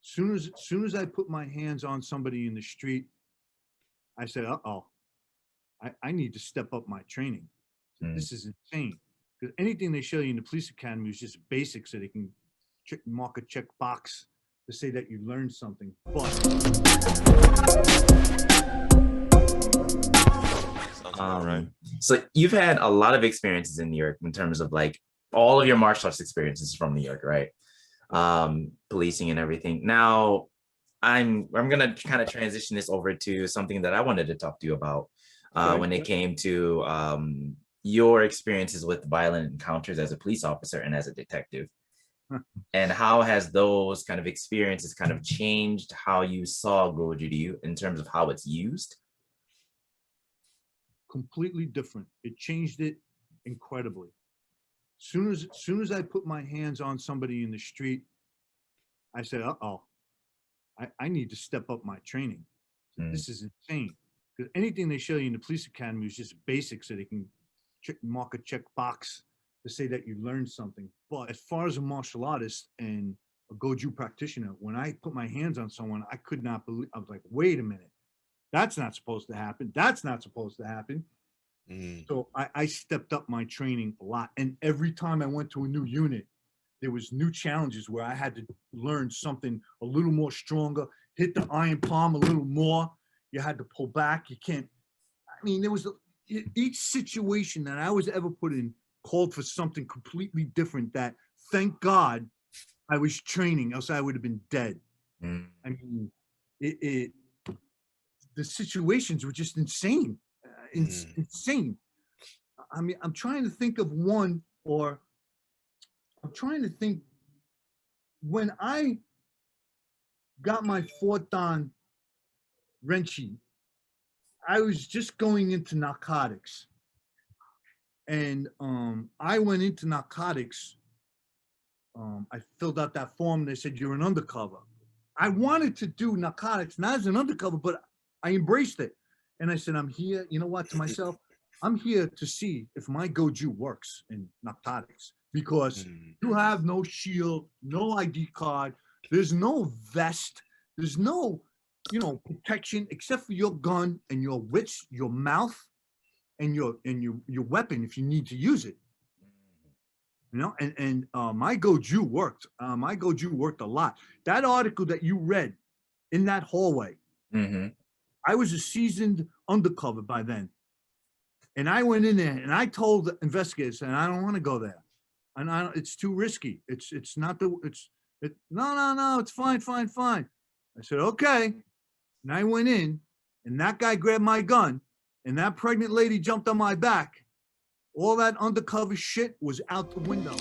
Soon as I put my hands on somebody in the street, I said, "Uh-oh, I need to step up my training. This is insane." Because anything they show you in the police academy is just basic, so they can mark a check box to say that you learned something. But right. So you've had a lot of experiences in New York in terms of like all of your martial arts experiences from New York, right? Policing and everything. Now, I'm gonna kind of transition this over to something that I wanted to talk to you about when it came to your experiences with violent encounters as a police officer and as a detective. And how has those kind of experiences kind of changed how you saw Goju Ryu in terms of how it's used? Completely different. It changed it incredibly. Soon as I put my hands on somebody in the street, I said, "Uh-oh, I need to step up my training. This is insane." Because anything they show you in the police academy is just basic, so they can mark a check box to say that you learned something. But as far as a martial artist and a Goju practitioner, when I put my hands on someone, I could not believe. I was like, "Wait a minute, that's not supposed to happen. That's not supposed to happen." So I stepped up my training a lot. And every time I went to a new unit, there was new challenges where I had to learn something a little more stronger, hit the iron palm a little more. You had to pull back. You can't, I mean, there was each situation that I was ever put in called for something completely different that, thank God, I was training, else I would have been dead. I mean, the situations were just insane. Insane. I mean, I'm trying to think of one, or I'm trying to think when I got my fourth dan Renchi, I was just going into narcotics. And I went into narcotics. I filled out that form and they said, "You're an undercover." I wanted to do narcotics, not as an undercover, but I embraced it. And I said, "I'm here," you know what, to myself, "I'm here to see if my Goju works in narcotics, because you have no shield, no ID card, there's no vest, there's no, protection except for your gun and your wits, your mouth, and your weapon if you need to use it." And my Goju worked. My Goju worked a lot. That article that you read in that hallway, I was a seasoned undercover by then. And I went in there and I told the investigators, and "I don't want to go there. And it's too risky. It's not no, it's fine. I said, "Okay." And I went in, and that guy grabbed my gun, and that pregnant lady jumped on my back. All that undercover shit was out the window.